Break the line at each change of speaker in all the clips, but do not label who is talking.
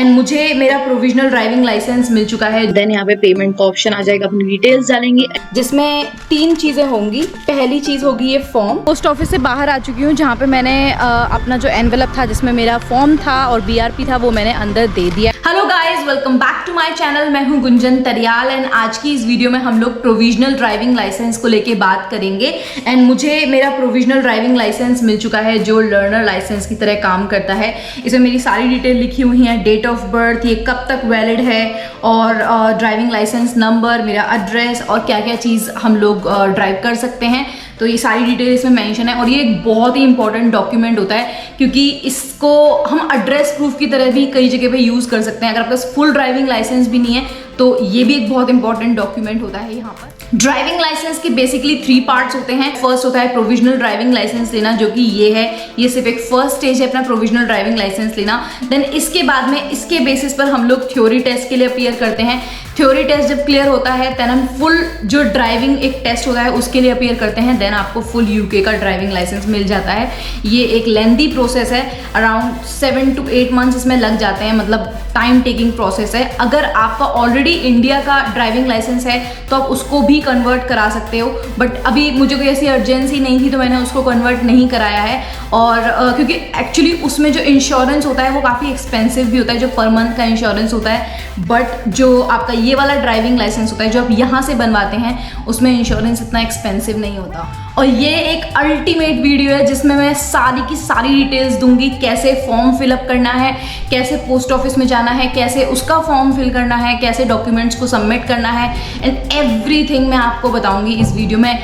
And मुझे मेरा provisional driving licence मिल चुका है।
देन यहाँ पे पेमेंट का ऑप्शन आ जाएगा, अपनी डिटेल्स डालेंगे
जिसमें 3 चीजें होंगी। पहली चीज होगी ये फॉर्म। पोस्ट ऑफिस से बाहर आ चुकी हूँ जहाँ पे मैंने अपना जो एनवेलप था जिसमें मेरा फॉर्म था और बीआरपी था वो मैंने अंदर दे दिया। Hello guys, welcome back to my channel. मैं हूँ गुंजन तरियाल एंड आज की इस वीडियो में हम लोग प्रोविजनल ड्राइविंग लाइसेंस को लेके बात करेंगे। एंड मुझे मेरा प्रोविजनल ड्राइविंग लाइसेंस मिल चुका है जो लर्नर लाइसेंस की तरह काम करता है। इसमें मेरी सारी डिटेल लिखी हुई है, डेट ऑफ बर्थ, ये कब तक वैलिड है और ड्राइविंग लाइसेंस नंबर, मेरा एड्रेस और क्या क्या चीज़ हम लोग ड्राइव कर सकते हैं। तो ये सारी डिटेल इसमें मेंशन है और ये एक बहुत ही इंपॉर्टेंट डॉक्यूमेंट होता है क्योंकि इसको हम एड्रेस प्रूफ की तरह भी कई जगह पे यूज़ कर सकते हैं। अगर आपके पास फुल ड्राइविंग लाइसेंस भी नहीं है तो ये भी एक बहुत इंपॉर्टेंट डॉक्यूमेंट होता है। यहाँ पर ड्राइविंग लाइसेंस के बेसिकली 3 पार्ट्स होते हैं। फर्स्ट होता है प्रोविजनल ड्राइविंग लाइसेंस लेना, जो कि ये है, ये सिर्फ एक फर्स्ट स्टेज है अपना प्रोविजनल ड्राइविंग लाइसेंस लेना। देन इसके बाद में इसके बेसिस पर हम लोग थ्योरी टेस्ट के लिए अपीयर करते हैं। थ्योरी टेस्ट जब क्लियर होता है देन हम फुल जो ड्राइविंग एक टेस्ट होता है उसके लिए अपीयर करते हैं। देन आपको फुल यूके का ड्राइविंग लाइसेंस मिल जाता है। ये एक लेंथी प्रोसेस है, अराउंड 7 to 8 मंथ्स इसमें लग जाते हैं, मतलब टाइम टेकिंग प्रोसेस है। अगर आपका ऑलरेडी इंडिया का ड्राइविंग लाइसेंस है तो आप उसको भी कन्वर्ट करा सकते हो, बट अभी मुझे कोई ऐसी अर्जेंसी नहीं थी तो मैंने उसको कन्वर्ट नहीं कराया है। और क्योंकि एक्चुअली उसमें जो इंश्योरेंस होता है वो काफ़ी एक्सपेंसिव भी होता है, जो पर मंथ का इंश्योरेंस होता है। बट जो आपका ये वाला ड्राइविंग लाइसेंस होता है जो आप यहाँ से बनवाते हैं उसमें इंश्योरेंस इतना एक्सपेंसिव नहीं होता। और ये एक अल्टीमेट वीडियो है जिसमें मैं सारी की सारी डिटेल्स दूंगी, कैसे फॉर्म फिलअप करना है, कैसे पोस्ट ऑफिस में जाना है, कैसे उसका फॉर्म फिल करना है, कैसे डॉक्यूमेंट्स को सबमिट करना है, एंड एवरीथिंग मैं आपको बताऊंगी इस वीडियो में,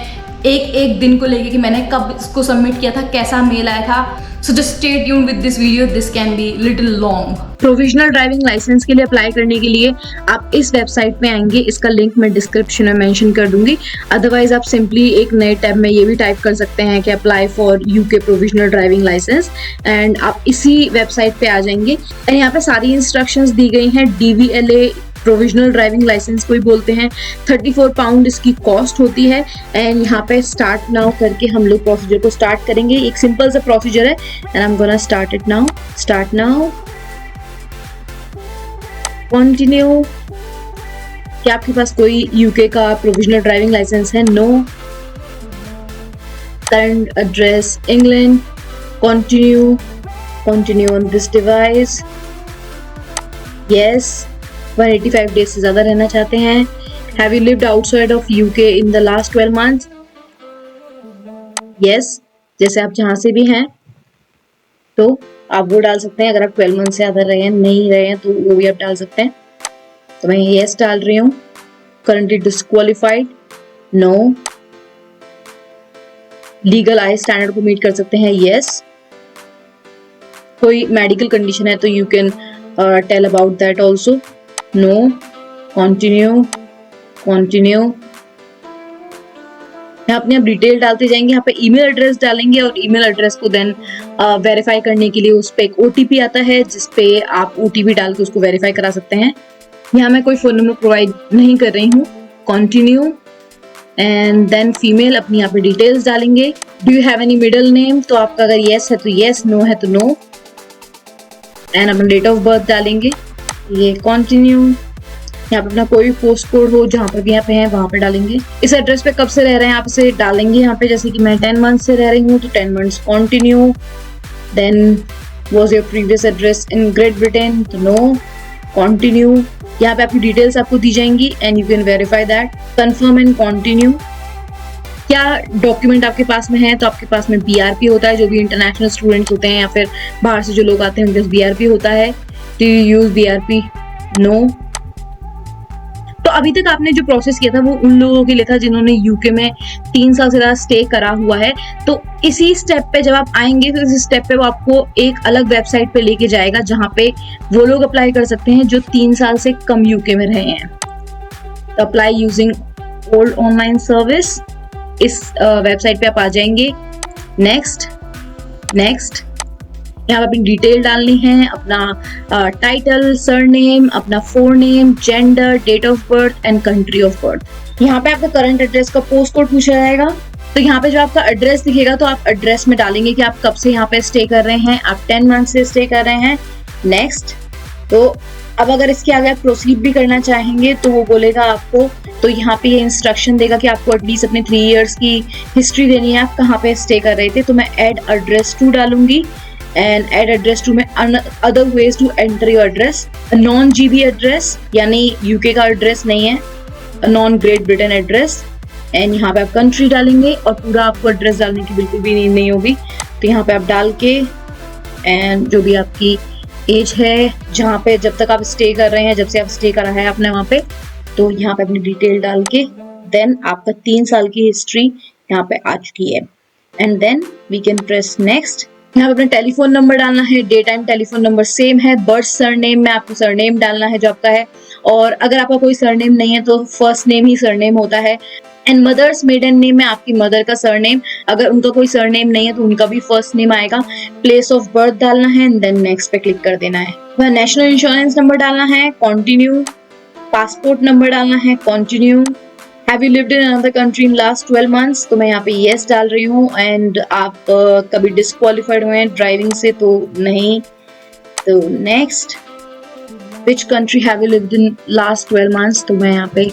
एक दिन को लेके कि मैंने कब इसको सबमिट किया था, कैसा मेल आया था। So just stay tuned with this video, this can be little long.
Provisional driving licence के लिए अप्लाई करने के लिए आप इस वेबसाइट पे आएंगे, इसका लिंक मैं डिस्क्रिप्शन में मेंशन कर दूंगी। अदरवाइज आप सिंपली एक नए टैब में ये भी टाइप कर सकते हैं कि apply for UK provisional driving licence, and आप इसी वेबसाइट पे आ जाएंगे। एंड यहाँ पे सारी इंस्ट्रक्शंस दी गई हैं। DVLA प्रोविजनल ड्राइविंग लाइसेंस को ही बोलते हैं। 34 पाउंड इसकी कॉस्ट होती है। एंड यहाँ पे स्टार्ट नाउ करके हम लोग प्रोसीजर को स्टार्ट करेंगे। एक सिंपल सा प्रोसीजर है and I am gonna start it now. Start now, continue. क्या आपके पास कोई यूके का प्रोविजनल ड्राइविंग लाइसेंस है? No. Current address England, continue. Continue on this device, yes. 185 days से ज्यादा रहना चाहते हैं। Have you lived outside of UK in the last 12 months? Yes. जैसे आप जहां से भी हैं तो आप वो डाल सकते हैं। अगर आप 12 मंथ से ज्यादा रहे हैं, नहीं रहे हैं तो वो भी आप डाल सकते हैं। तो मैं यस डाल रही हूँ। Currently disqualified, no. Legal eye standard को मीट कर सकते हैं, यस। कोई मेडिकल कंडीशन है तो you can tell about that also, no. Continue, continue. यहाँ अपने आप डिटेल डालते जाएंगे। यहाँ पे ईमेल एड्रेस डालेंगे और ईमेल एड्रेस को देन वेरीफाई करने के लिए उस पर एक OTP आता है जिसपे आप OTP डाल के उसको वेरीफाई करा सकते हैं। यहाँ मैं कोई फोन नंबर प्रोवाइड नहीं कर रही हूँ। कंटिन्यू एंड देन फीमेल, अपनी यहाँ पे डिटेल्स डालेंगे। Do you have any middle name? तो आपका अगर येस है तो येस, नो है तो नो। एंड अपना डेट ऑफ बर्थ डालेंगे। ये कंटिन्यू। यहाँ पे अपना कोई भी पोस्ट कोड हो जहाँ पर भी यहाँ पे है वहां पे डालेंगे। इस एड्रेस पे कब से रह रहे हैं आप इसे डालेंगे यहाँ पे। जैसे कि मैं 10 मंथ से रह रही हूँ तो 10 months, continue. Then was your previous address in Great Britain? तो नो, कंटिन्यू। यहाँ पे आपकी डिटेल्स आपको दी जाएंगी and you can verify that. Confirm and continue. क्या डॉक्यूमेंट आपके पास में है? तो आपके पास में BRP होता है। जो भी इंटरनेशनल स्टूडेंट्स होते हैं या फिर बाहर से जो लोग आते हैं उनके पास BRP होता है। Do you use BRP? No. तो अभी तक आपने जो प्रोसेस किया था वो उन लोगों के लिए था जिन्होंने यूके में 3 साल से ज्यादा स्टे करा हुआ है। तो इसी स्टेप पे जब आप आएंगे तो इस स्टेप पे वो आपको एक अलग वेबसाइट पे लेके जाएगा जहाँ पे वो लोग अप्लाई कर सकते हैं जो 3 साल से कम यूके में रहे हैं। तो apply using old online service, इस वेबसाइट पे आप आ जाएंगे। Next, next. यहाँ पे अपनी डिटेल डालनी है, अपना टाइटल, सरनेम, अपना forename, gender, date of birth and country of birth. यहाँ पे आपका करंट एड्रेस का पोस्ट कोड पूछा जाएगा। तो यहाँ पे जो आपका एड्रेस दिखेगा तो आप एड्रेस में डालेंगे कि आप कब से यहाँ पे स्टे कर रहे हैं। आप 10 मंथ से स्टे कर रहे हैं। नेक्स्ट, तो अब अगर इसके आगे आप प्रोसीड भी करना चाहेंगे तो वो बोलेगा आपको, तो यहाँ पे ये इंस्ट्रक्शन देगा कि आपको एटलीस्ट अपने 3 इयर्स की हिस्ट्री देनी है, आप कहाँ पे स्टे कर रहे थे। तो मैं ऐड एड्रेस टू डालूंगी एंड ऐड एड्रेस टू में other ways to enter your address, non GB address यानी UK का एड्रेस नहीं है, non Great Britain address. And यहाँ पे आप कंट्री डालेंगे और पूरा आपको एड्रेस डालने की बिल्कुल भी नीड नहीं होगी। तो यहाँ पे आप डाल के एंड जो भी आपकी एज है, जहाँ पे जब तक आप स्टे कर रहे हैं, जब से आप स्टे करा है आपने वहाँ पे, तो यहाँ पे अपनी डिटेल डाल के देन आपका 3 साल की हिस्ट्री यहाँ पे आ चुकी है। And then we can press next. यहाँ पे अपना टेलीफोन नंबर डालना है, daytime telephone number same है। बर्थ सरनेम में आपको सरनेम डालना है जो आपका है, और अगर आपका कोई सरनेम नहीं है तो फर्स्ट नेम ही सरनेम होता है। एंड मदर्स मेडन नेम में आपकी मदर का सरनेम, अगर उनका कोई सरनेम नहीं है तो उनका भी फर्स्ट नेम आएगा। प्लेस ऑफ बर्थ डालना है एंड देन नेक्स्ट पे क्लिक कर देना है। नेशनल इंश्योरेंस नंबर डालना है, कंटिन्यू। पासपोर्ट नंबर डालना है, continue. Have you lived in another country in last 12 months, तो मैं यहाँ पे येस डाल रही हूँ। एंड आप कभी डिस्क्वालिफाइड हुए हैं ड्राइविंग से तो नहीं, तो next. Which country have you lived in last 12 months, तो मैं यहाँ पे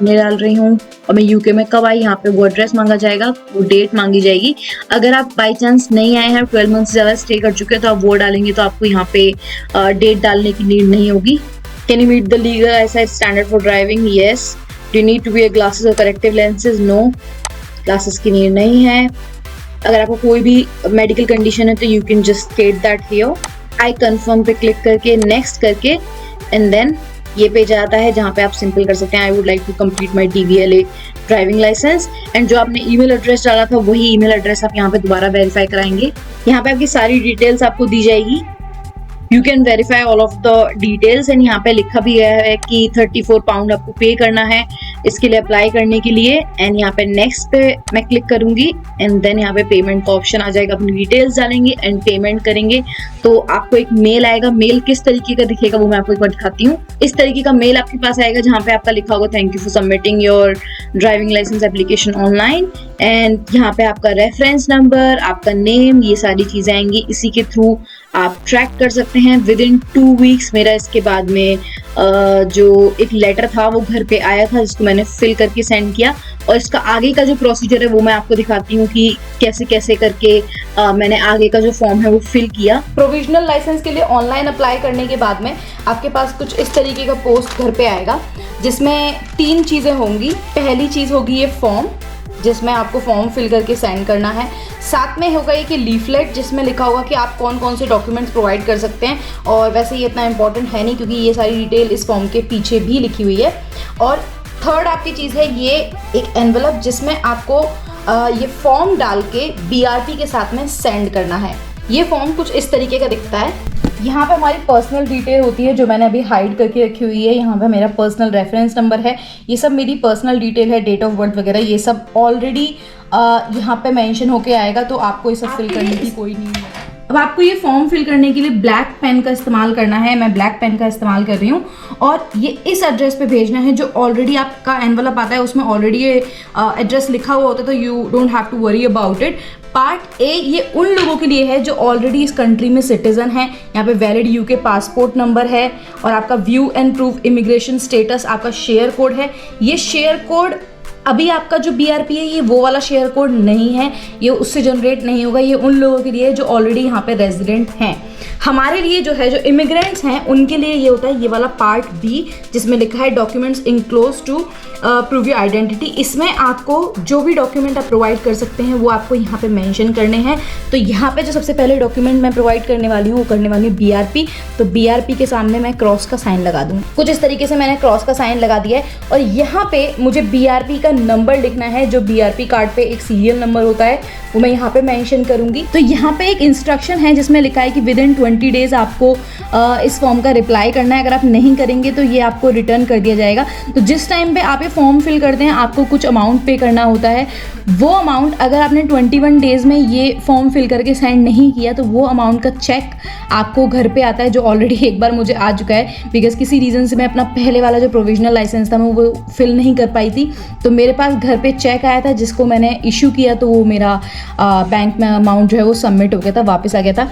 नहीं डाल रही हूँ। और मैं UK में कब आई, यहाँ पे वो एड्रेस मांगा जाएगा, वो डेट मांगी जाएगी। अगर आप बाई चांस नहीं आए हैं, 12 मंथ से ज़्यादा स्टे कर चुके हैं, तो आप वो डालेंगे तो आपको यहाँ पे डेट डालने की नीड नहीं होगी। Can you meet the legal eyesight standard for driving, yes. Do you need to wear glasses और करेक्टिव लेंसेज, नो, ग्लासेस की नीड नहीं है। अगर आपको कोई भी मेडिकल कंडीशन है तो you can just state that here. I confirm पे क्लिक करके नेक्स्ट करके एंड देन ये पेज आता है जहाँ पे आप सिंपल कर सकते हैं, I would like to complete my DVLA driving licence. And जो आपने ईमेल एड्रेस डाला था वही ईमेल एड्रेस आप यहाँ पे दोबारा वेरीफाई कराएंगे। यहाँ पे आपकी सारी डिटेल्स आपको दी जाएगी। You can verify all of the details. And यहाँ पे लिखा भी गया है कि 34 पाउंड आपको पे करना है इसके लिए अप्लाई करने के लिए। एंड यहाँ पे नेक्स्ट पे मैं क्लिक करूंगी एंड देन यहाँ पे पेमेंट का ऑप्शन आ जाएगा, अपनी डिटेल्स डालेंगे एंड पेमेंट करेंगे तो आपको एक मेल आएगा। मेल किस तरीके का दिखेगा वो मैं आपको एक बार दिखाती हूँ। इस तरीके का मेल आपके पास आएगा जहाँ पे आपका लिखा होगा thank you for submitting your driving licence application online. And यहाँ पे आपका रेफरेंस नंबर, आपका नेम, ये सारी चीजें आएंगी। इसी के थ्रू आप ट्रैक कर सकते हैं। विद इन 2 वीक्स मेरा इसके बाद में जो एक लेटर था वो घर पे आया था जिसको मैंने फिल करके सेंड किया। और इसका आगे का जो प्रोसीजर है वो मैं आपको दिखाती हूँ कि कैसे कैसे करके मैंने आगे का जो फॉर्म है वो फिल किया।
प्रोविजनल लाइसेंस के लिए ऑनलाइन अप्लाई करने के बाद में आपके पास कुछ इस तरीके का पोस्ट घर पे आएगा जिसमें 3 चीज़ें होंगी। पहली चीज़ होगी ये फॉर्म जिसमें आपको फॉर्म फिल करके सेंड करना है। साथ में होगा एक लीफलेट जिसमें लिखा होगा कि आप कौन कौन से डॉक्यूमेंट्स प्रोवाइड कर सकते हैं। और वैसे ये इतना इंपॉर्टेंट है नहीं क्योंकि ये सारी डिटेल इस फॉर्म के पीछे भी लिखी हुई है। और थर्ड आपकी चीज़ है ये एक एनवलप जिसमें आपको ये फॉर्म डाल के BRP के साथ में सेंड करना है। ये फॉर्म कुछ इस तरीके का दिखता है। यहाँ पे हमारी पर्सनल डिटेल होती है जो मैंने अभी हाइड करके रखी हुई है। यहाँ पे मेरा पर्सनल रेफरेंस नंबर है, ये सब मेरी पर्सनल डिटेल है, डेट ऑफ बर्थ वगैरह ये सब ऑलरेडी यहाँ पे मेंशन होके आएगा तो आपको ये सब फिल करने की कोई नहीं है। अब आपको ये फॉर्म फिल करने के लिए ब्लैक पेन का इस्तेमाल करना है। मैं ब्लैक पेन का इस्तेमाल कर रही हूँ और ये इस एड्रेस पे भेजना है जो ऑलरेडी आपका एनवलप आता है उसमें ऑलरेडी ये एड्रेस लिखा हुआ होता है, तो you don't have to worry about it. Part A ये उन लोगों के लिए है जो ऑलरेडी इस कंट्री में सिटीजन हैं। यहाँ पे वैलिड UK पासपोर्ट नंबर है और आपका view and proof immigration status, आपका शेयर कोड है। ये शेयर कोड अभी आपका जो BRP है ये वो वाला शेयर कोड नहीं है, ये उससे जनरेट नहीं होगा। ये उन लोगों के लिए जो ऑलरेडी यहाँ पे रेजिडेंट हैं। हमारे लिए जो है जो इमिग्रेंट्स हैं उनके लिए ये होता है ये वाला पार्ट B जिसमें लिखा है documents enclose to prove your identity. इसमें आपको जो भी डॉक्यूमेंट आप प्रोवाइड कर सकते हैं वो आपको यहाँ पे मेंशन करने हैं। तो यहाँ पे जो सबसे पहले डॉक्यूमेंट मैं प्रोवाइड करने वाली हूँ वो करने वाली हूँ BRP। तो BRP के सामने मैं क्रॉस का साइन लगा दूँ। कुछ इस तरीके से मैंने क्रॉस का साइन लगा दिया है और यहाँ पे मुझे BRP का नंबर लिखना है। जो BRP कार्ड पे एक सीरियल नंबर होता है वो मैं यहाँ पे मेंशन करूँगी। तो यहाँ पे एक इंस्ट्रक्शन है जिसमें लिखा है कि विद इन 20 डेज आपको इस फॉर्म का रिप्लाई करना है। अगर आप नहीं करेंगे तो ये आपको रिटर्न कर दिया जाएगा। तो जिस टाइम पे आप ये फॉर्म फिल करते हैं आपको कुछ अमाउंट पे करना होता है। वो अमाउंट अगर आपने 21 डेज में ये फॉर्म फिल करके सेंड नहीं किया तो वो अमाउंट का चेक आपको घर पे आता है, जो ऑलरेडी एक बार मुझे आ चुका है बिकॉज किसी रीज़न से मैं अपना पहले वाला जो प्रोविजनल लाइसेंस था मैं वो फिल नहीं कर पाई थी। तो मेरे पास घर पे चेक आया था जिसको मैंने इशू किया, तो वो मेरा बैंक में अमाउंट जो है वो सबमिट हो गया था, वापस आ गया था।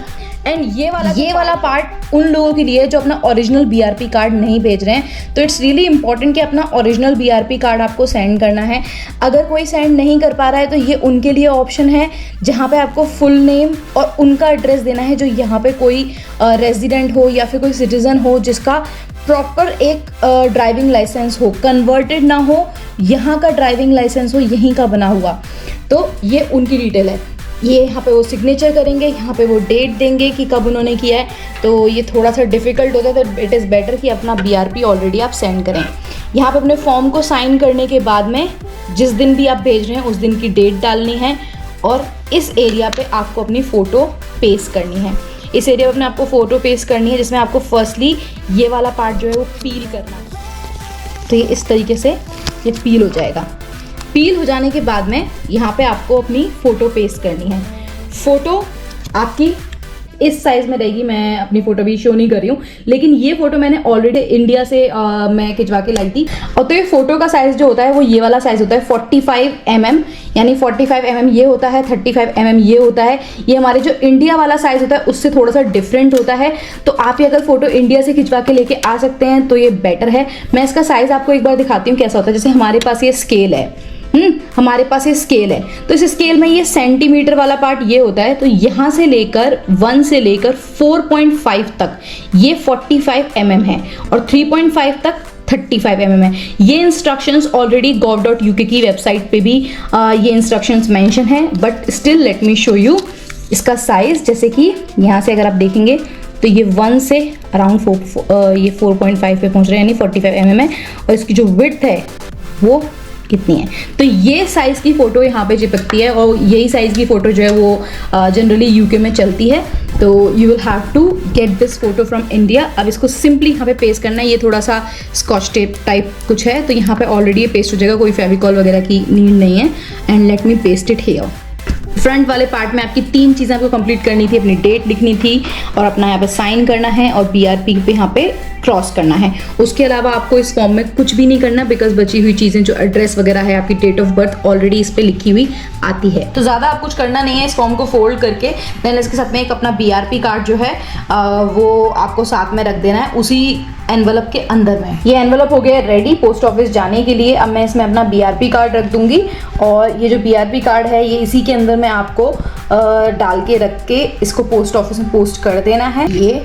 एंड ये वाला पार्ट उन लोगों के लिए जो अपना ओरिजिनल BRP कार्ड नहीं भेज रहे हैं, तो इट्स रियली इंपॉर्टेंट कि अपना ओरिजिनल BRP कार्ड आपको सेंड करना है। अगर कोई सेंड नहीं कर पा रहा है तो ये उनके लिए ऑप्शन है, जहाँ पे आपको फुल नेम और उनका एड्रेस देना है, जो यहाँ पे कोई रेजिडेंट हो या फिर कोई सिटीज़न हो जिसका प्रॉपर एक ड्राइविंग लाइसेंस हो, कन्वर्टेड ना हो, यहाँ का ड्राइविंग लाइसेंस हो, यहीं का बना हुआ। तो ये उनकी डिटेल है। ये यहाँ पे वो सिग्नेचर करेंगे, यहाँ पे वो डेट देंगे कि कब उन्होंने किया है। तो ये थोड़ा सा डिफ़िकल्ट होता है, तो इट इज़ बेटर कि अपना BRP ऑलरेडी आप सेंड करें। यहाँ पे अपने फॉर्म को साइन करने के बाद में जिस दिन भी आप भेज रहे हैं उस दिन की डेट डालनी है, और इस एरिया पे आपको अपनी फ़ोटो पेस्ट करनी है। इस एरिया पे अपने आपको फ़ोटो पेस्ट करनी है, जिसमें आपको फर्स्टली ये वाला पार्ट जो है वो पील करना है। तो ये इस तरीके से ये पील हो जाएगा। पील हो जाने के बाद में यहाँ पे आपको अपनी फ़ोटो पेस्ट करनी है। फ़ोटो आपकी इस साइज़ में रहेगी, मैं अपनी फ़ोटो भी शो नहीं कर रही हूँ, लेकिन ये फ़ोटो मैंने ऑलरेडी इंडिया से मैं खिंचवा के लाई थी। और तो ये फ़ोटो का साइज़ जो होता है वो ये वाला साइज़ होता है 45 mm, यानी 45 mm ये होता है, 35 mm ये होता है। ये हमारे जो इंडिया वाला साइज़ होता है उससे थोड़ा सा डिफरेंट होता है। तो आप ये अगर फ़ोटो इंडिया से खिंचवा के लेके आ सकते हैं तो ये बेटर है। मैं इसका साइज़ आपको एक बार दिखाती हूँ कैसा होता है। जैसे हमारे पास ये स्केल है, हमारे पास ये स्केल है, तो इस स्केल में ये सेंटीमीटर वाला पार्ट ये होता है। तो यहाँ से लेकर 1 से लेकर 4.5 तक ये 45 mm है, और 3.5 तक 35 mm है। ये इंस्ट्रक्शंस ऑलरेडी gov.uk की वेबसाइट पे भी ये इंस्ट्रक्शंस मेंशन है, but still let me show you इसका साइज़। जैसे कि यहाँ से अगर आप देखेंगे तो ये 1 से अराउंड 4.5 पे पहुँच रहे हैं, यानी 45 mm है, और इसकी जो विड्थ है वो कितनी है। तो ये साइज़ की फ़ोटो यहाँ पे चिपकती है, और यही साइज़ की फ़ोटो जो है वो जनरली UK में चलती है। तो you will have to get this photo from India. अब इसको सिंपली यहाँ पे पेस्ट करना है। ये थोड़ा सा स्कॉच टेप टाइप कुछ है, तो यहाँ पे ऑलरेडी ये पेस्ट हो जाएगा, कोई फेविकॉल वगैरह की नीड नहीं है। And let me paste it here. Front वाले पार्ट में आपकी 3 चीज़ें आपको कंप्लीट करनी थी। अपनी डेट लिखनी थी, और अपना यहाँ पे साइन करना है, और BRP पे यहाँ पे क्रॉस करना है। उसके अलावा आपको इस फॉर्म में कुछ भी नहीं करना, बिकॉज बची हुई चीज़ें जो एड्रेस वगैरह है, आपकी डेट ऑफ बर्थ ऑलरेडी इस पे लिखी हुई आती है। तो ज़्यादा आप कुछ करना नहीं है। इस फॉर्म को फोल्ड करके देन इसके साथ में एक अपना BRP कार्ड जो है वो आपको साथ में रख देना है उसी एनवलप के अंदर में। ये एनवलप हो गया रेडी पोस्ट ऑफिस जाने के लिए। अब मैं इसमें अपना BRP कार्ड रख दूंगी, और ये जो BRP कार्ड है ये इसी के अंदर में आपको डाल के रख के इसको पोस्ट ऑफिस में पोस्ट कर देना है। ये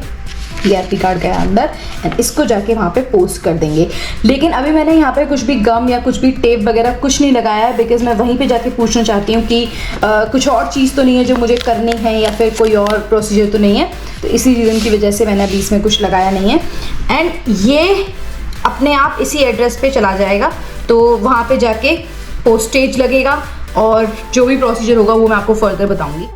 BRP कार्ड गया अंदर, एंड इसको जाके वहाँ पे पोस्ट कर देंगे। लेकिन अभी मैंने यहाँ पे कुछ भी गम या कुछ भी टेप वगैरह कुछ नहीं लगाया है, बिकॉज मैं वहीं पे जाके पूछना चाहती हूँ कि कुछ और चीज़ तो नहीं है जो मुझे करनी है, या फिर कोई और प्रोसीजर तो नहीं है। तो इसी रीज़न की वजह से मैंने अभी इसमें कुछ लगाया नहीं है। एंड ये अपने आप इसी एड्रेस पे चला जाएगा, तो वहाँ पे जाके पोस्टेज लगेगा, और जो भी प्रोसीजर होगा वो मैं आपको फर्दर बताऊँगी।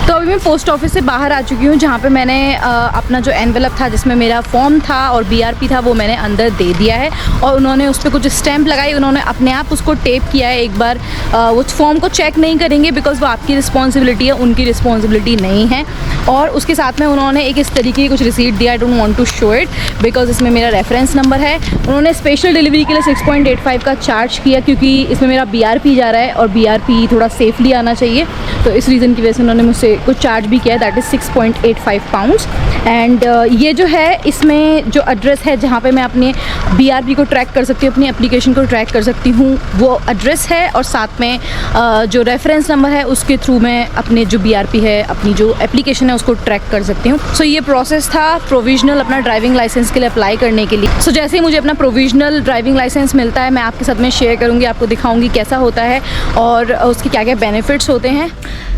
तो अभी मैं पोस्ट ऑफिस से बाहर आ चुकी हूँ, जहाँ पे मैंने अपना जो एनवेलप था जिसमें मेरा फॉर्म था और BRP था वो मैंने अंदर दे दिया है, और उन्होंने उस पर कुछ स्टैंप लगाई। उन्होंने अपने आप उसको टेप किया है। एक बार वो फॉर्म को चेक नहीं करेंगे, बिकॉज वो आपकी रिस्पॉन्सिबिलिटी है, उनकी रिस्पॉन्सिबिलिटी नहीं है। और उसके साथ में उन्होंने एक इस तरीके की कुछ रिसीट दिया। I don't want to show it because इसमें मेरा रेफरेंस नंबर है। उन्होंने स्पेशल डिलीवरी के लिए 6.85 का चार्ज किया, क्योंकि इसमें मेरा BRP जा रहा है, और BRP थोड़ा सेफली आना चाहिए। तो इस रीज़न की वजह से उन्होंने मुझसे कुछ चार्ज भी किया है, दैट इज़ 6.85 पाउंड्स। एंड ये जो है इसमें जो एड्रेस है जहाँ पे मैं अपने BRP को ट्रैक कर सकती हूँ, अपनी एप्लीकेशन को ट्रैक कर सकती हूँ, वो एड्रेस है, और साथ में जो रेफरेंस नंबर है उसके थ्रू मैं अपने जो BRP है, अपनी जो एप्लीकेशन है उसको ट्रैक कर सकती हूँ। सो ये प्रोसेस था प्रोविजनल अपना ड्राइविंग लाइसेंस के लिए अप्लाई करने के लिए। सो जैसे ही मुझे अपना प्रोविजनल ड्राइविंग लाइसेंस मिलता है मैं आपके साथ में शेयर करूँगी, आपको दिखाऊँगी कैसा होता है और उसके क्या क्या बेनिफिट्स होते हैं।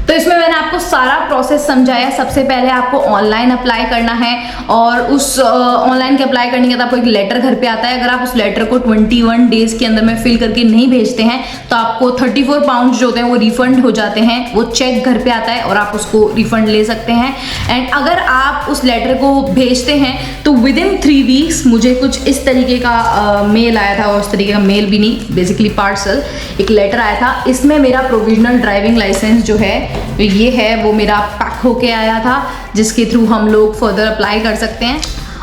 तो इसमें मैंने आपको सारा प्रोसेस समझाया। सबसे पहले आपको ऑनलाइन अप्लाई करना है, और उस ऑनलाइन के अप्लाई करने के बाद आपको एक लेटर घर पे आता है। अगर आप उस लेटर को 21 डेज के अंदर में फिल करके नहीं भेजते हैं तो आपको 34 पाउंड जो होते हैं वो रिफंड हो जाते हैं। वो चेक घर पे आता है और आप उसको रिफंड ले सकते हैं। एंड अगर आप उस लेटर को भेजते हैं तो विद इन 3 वीक्स मुझे कुछ इस तरीके का मेल आया था, और उस तरीके का मेल भी नहीं, बेसिकली पार्सल, एक लेटर आया था। इसमें मेरा प्रोविजनल ड्राइविंग लाइसेंस जो है तो ये है वो मेरा पैक होके आया था, जिसके थ्रू हम लोग फर्दर अप्लाई कर सकते हैं।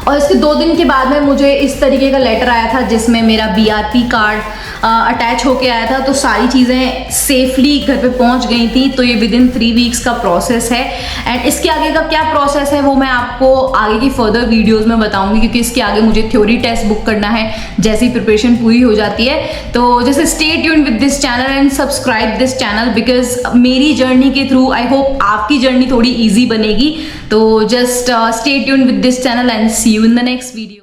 और इसके 2 दिन के बाद में मुझे इस तरीके का लेटर आया था जिसमें मेरा BRP कार्ड अटैच होके आया था। तो सारी चीज़ें सेफली घर पे पहुंच गई थी। तो ये विदिन 3 वीक्स का प्रोसेस है एंड इसके आगे का क्या प्रोसेस है वो मैं आपको आगे की फर्दर वीडियोस में बताऊंगी, क्योंकि इसके आगे मुझे थ्योरी टेस्ट बुक करना है जैसी प्रिपरेशन पूरी हो जाती है। तो जैसे stay tuned with this channel and subscribe this channel, because मेरी जर्नी के थ्रू आई होप आपकी जर्नी थोड़ी ईजी बनेगी। तो just stay tuned with this channel and see you in the next video.